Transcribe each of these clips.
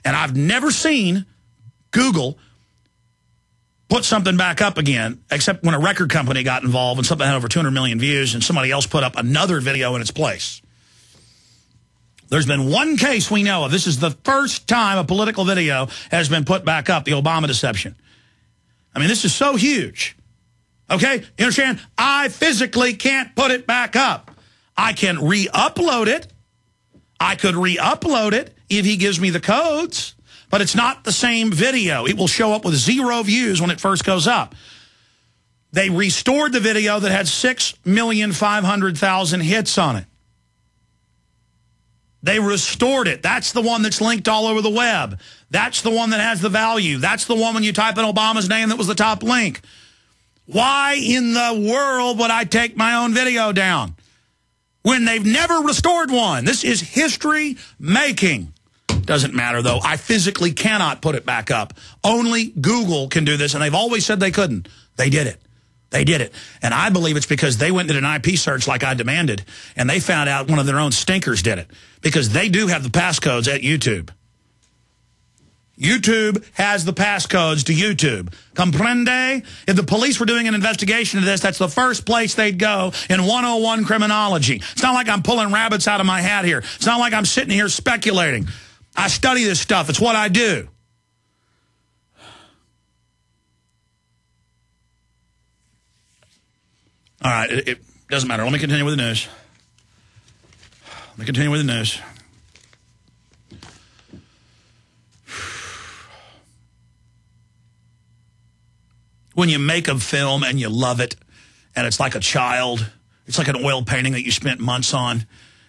And I've never seen Google put something back up again, except when a record company got involved and something had over 200 million views and somebody else put up another video in its place. There's been one case we know of. This is the first time a political video has been put back up, the Obama deception. I mean, this is so huge. Okay? You understand? I physically can't put it back up. I can re-upload it. I could re-upload it if he gives me the codes. But it's not the same video. It will show up with 0 views when it first goes up. They restored the video that had 6,500,000 hits on it. They restored it. That's the one that's linked all over the web. That's the one that has the value. That's the one when you type in Obama's name that was the top link. Why in the world would I take my own video down when they've never restored one? This is history making. Doesn't matter, though. I physically cannot put it back up. Only Google can do this, and they've always said they couldn't. They did it. They did it. And I believe it's because they went and did an IP search like I demanded, and they found out one of their own stinkers did it, because they do have the passcodes at YouTube. YouTube has the passcodes to YouTube. Comprende? If the police were doing an investigation of this, that's the first place they'd go in 101 criminology. It's not like I'm pulling rabbits out of my hat here. It's not like I'm sitting here speculating. I study this stuff. It's what I do. All right, it doesn't matter. Let me continue with the news. When you make a film and you love it, and it's like a child, it's like an oil painting that you spent months on,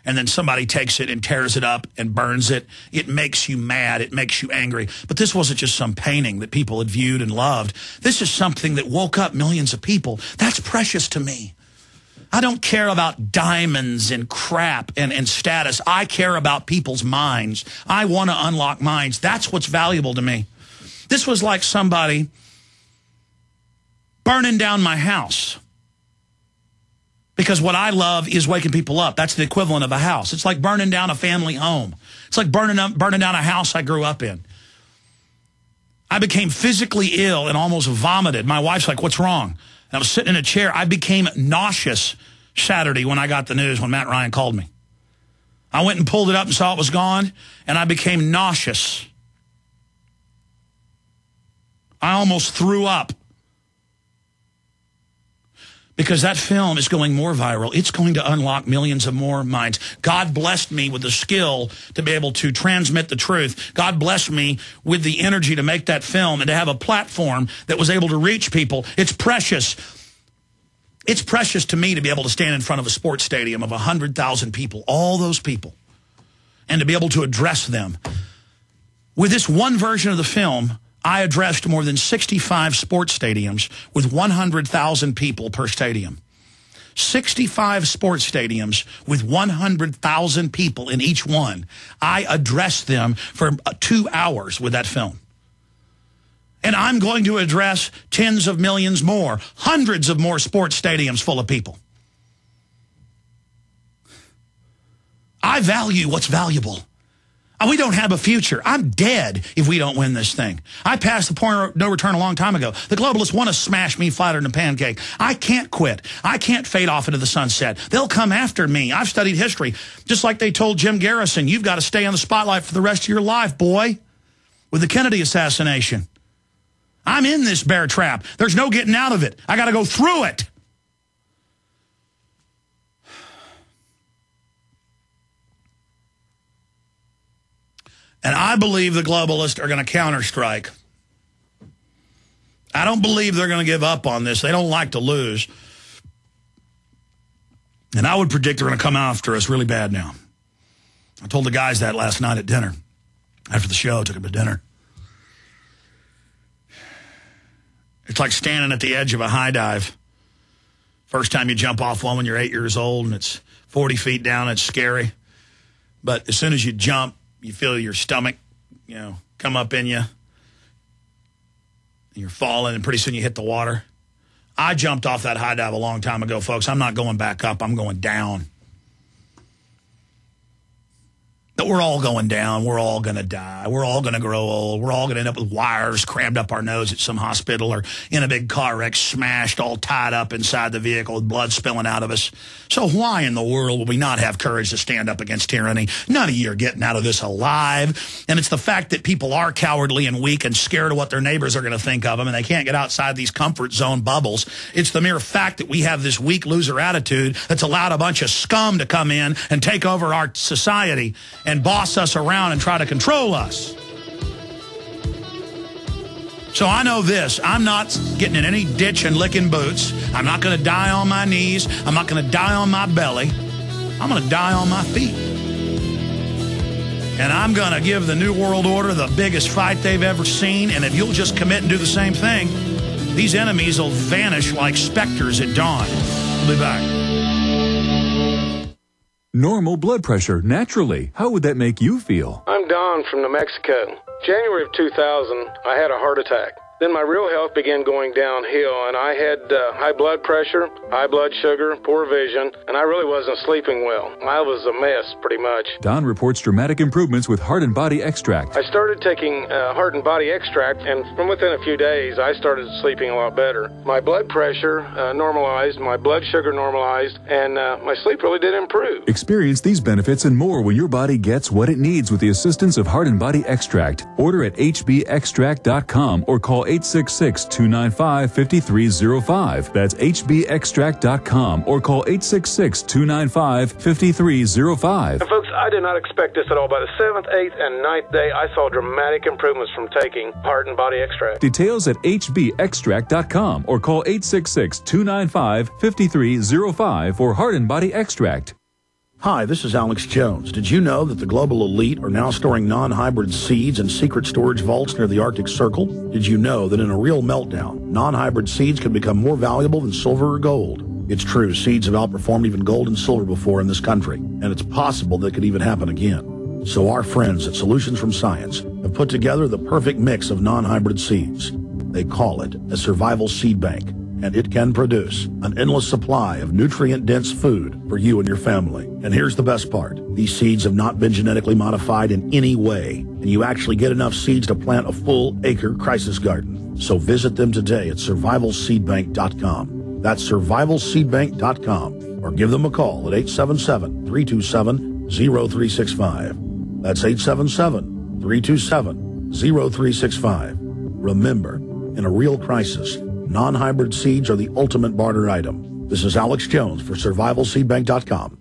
and then somebody takes it and tears it up and burns it, it makes you mad, it makes you angry. But this wasn't just some painting that people had viewed and loved. This is something that woke up millions of people. That's precious to me. I don't care about diamonds and crap and status. I care about people's minds. I want to unlock minds. That's what's valuable to me. This was like somebody burning down my house. Because what I love is waking people up. That's the equivalent of a house. It's like burning down a family home. It's like burning down a house I grew up in. I became physically ill and almost vomited. My wife's like, what's wrong? And I was sitting in a chair. I became nauseous Saturday when I got the news, when Matt Ryan called me. I went and pulled it up and saw it was gone, and I became nauseous. I almost threw up. Because that film is going more viral. It's going to unlock millions of more minds. God blessed me with the skill to be able to transmit the truth. God blessed me with the energy to make that film and to have a platform that was able to reach people. It's precious. It's precious to me to be able to stand in front of a sports stadium of 100,000 people, all those people, and to be able to address them. With this one version of the film, I addressed more than 65 sports stadiums with 100,000 people per stadium. 65 sports stadiums with 100,000 people in each one. I addressed them for 2 hours with that film. And I'm going to address tens of millions more, hundreds of more sports stadiums full of people. I value what's valuable. We don't have a future. I'm dead if we don't win this thing. I passed the point of no return a long time ago. The globalists want to smash me flatter than a pancake. I can't quit. I can't fade off into the sunset. They'll come after me. I've studied history. Just like they told Jim Garrison, you've got to stay on the spotlight for the rest of your life, boy, with the Kennedy assassination. I'm in this bear trap. There's no getting out of it. I got to go through it. And I believe the globalists are going to counterstrike. I don't believe they're going to give up on this. They don't like to lose. And I would predict they're going to come after us really bad now. I told the guys that last night at dinner. After the show, I took them to dinner. It's like standing at the edge of a high dive. First time you jump off one when you're 8 years old and it's 40 feet down, it's scary. But as soon as you jump, you feel your stomach, come up in you. And you're falling, and pretty soon you hit the water. I jumped off that high dive a long time ago, folks. I'm not going back up. I'm going down. that we're all going down, we're all going to die, we're all going to grow old, we're all going to end up with wires crammed up our nose at some hospital or in a big car wreck, smashed, all tied up inside the vehicle with blood spilling out of us. So why in the world would we not have courage to stand up against tyranny? None of you are getting out of this alive. And it's the fact that people are cowardly and weak and scared of what their neighbors are going to think of them, and they can't get outside these comfort zone bubbles. It's the mere fact that we have this weak loser attitude that's allowed a bunch of scum to come in and take over our society and boss us around and try to control us. So I know this. I'm not getting in any ditch and licking boots. I'm not going to die on my knees. I'm not going to die on my belly. I'm going to die on my feet. And I'm going to give the New World Order the biggest fight they've ever seen. And if you'll just commit and do the same thing, these enemies will vanish like specters at dawn. We'll be back. Normal blood pressure, naturally. How would that make you feel? I'm Don from New Mexico. January of 2000, I had a heart attack. Then my real health began going downhill, and I had high blood pressure, high blood sugar, poor vision, and I really wasn't sleeping well. I was a mess, pretty much. Don reports dramatic improvements with Heart and Body Extract. I started taking Heart and Body Extract, and from within a few days, I started sleeping a lot better. My blood pressure normalized, my blood sugar normalized, and my sleep really did improve. Experience these benefits and more when your body gets what it needs with the assistance of Heart and Body Extract. Order at hbextract.com or call 866-295-5305. That's hbextract.com or call 866-295-5305. And folks, I did not expect this at all. By the 7th, 8th, and 9th day, I saw dramatic improvements from taking Heart and Body Extract. Details at hbextract.com or call 866-295-5305 for Heart and Body Extract. Hi, this is Alex Jones. Did you know that the global elite are now storing non-hybrid seeds in secret storage vaults near the Arctic Circle? Did you know that in a real meltdown, non-hybrid seeds can become more valuable than silver or gold? It's true, seeds have outperformed even gold and silver before in this country, and it's possible that could even happen again. So our friends at Solutions from Science have put together the perfect mix of non-hybrid seeds. They call it a survival seed bank, and it can produce an endless supply of nutrient-dense food for you and your family. And here's the best part. These seeds have not been genetically modified in any way, and you actually get enough seeds to plant a full acre crisis garden. So visit them today at survivalseedbank.com. That's survivalseedbank.com, or give them a call at 877-327-0365. That's 877-327-0365. Remember, in a real crisis, non-hybrid seeds are the ultimate barter item. This is Alex Jones for survivalseedbank.com.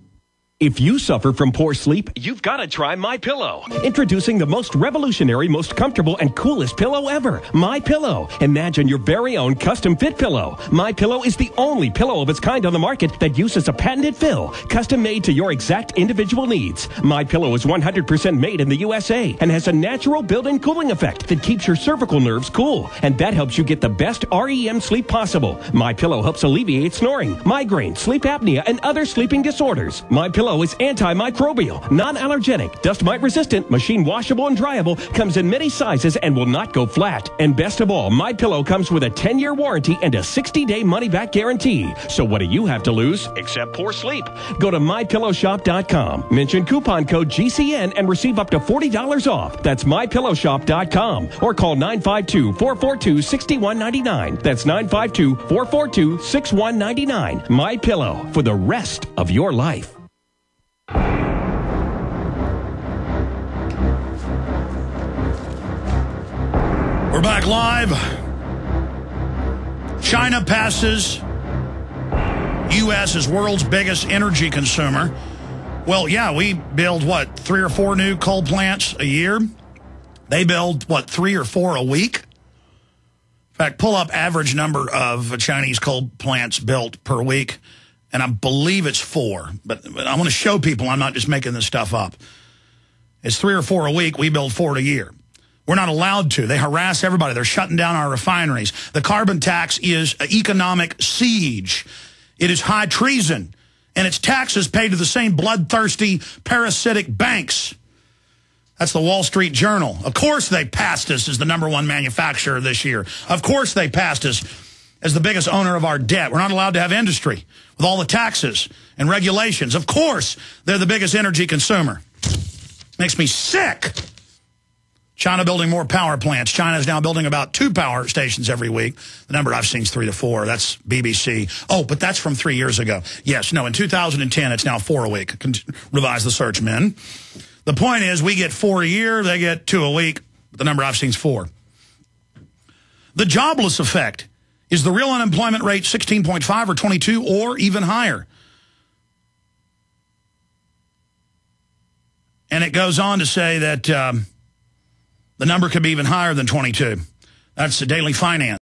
If you suffer from poor sleep, you've got to try MyPillow. Introducing the most revolutionary, most comfortable, and coolest pillow ever, MyPillow. Imagine your very own custom-fit pillow. MyPillow is the only pillow of its kind on the market that uses a patented fill, custom-made to your exact individual needs. MyPillow is 100% made in the USA and has a natural built-in cooling effect that keeps your cervical nerves cool, and that helps you get the best REM sleep possible. MyPillow helps alleviate snoring, migraine, sleep apnea, and other sleeping disorders. MyPillow is antimicrobial, non-allergenic, dust mite resistant, machine washable and dryable, comes in many sizes and will not go flat. And best of all, MyPillow comes with a 10-year warranty and a 60-day money-back guarantee. So what do you have to lose except poor sleep? Go to MyPillowShop.com, mention coupon code GCN and receive up to $40 off. That's MyPillowShop.com or call 952-442-6199. That's 952-442-6199. MyPillow for the rest of your life. We're back live. China passes U.S. as world's biggest energy consumer. Well, yeah, we build, 3 or 4 new coal plants a year? They build, 3 or 4 a week? In fact, pull up average number of Chinese coal plants built per week, and I believe it's 4. But I want to show people I'm not just making this stuff up. It's 3 or 4 a week. We build 4 a year. We're not allowed to. They harass everybody. They're shutting down our refineries. The carbon tax is an economic siege. It is high treason. And its taxes paid to the same bloodthirsty, parasitic banks. That's the Wall Street Journal. Of course they passed us as the #1 manufacturer this year. Of course they passed us as the biggest owner of our debt. We're not allowed to have industry with all the taxes and regulations. Of course they're the biggest energy consumer. Makes me sick. China building more power plants. China is now building about 2 power stations every week. The number I've seen is 3 to 4. That's BBC. Oh, but that's from 3 years ago. Yes, no, in 2010, it's now 4 a week. Revise the search, men. The point is, we get 4 a year, they get 2 a week. But the number I've seen is 4. The jobless effect. Is the real unemployment rate 16.5 or 22 or even higher? And it goes on to say that the number could be even higher than 22. That's the Daily Finance.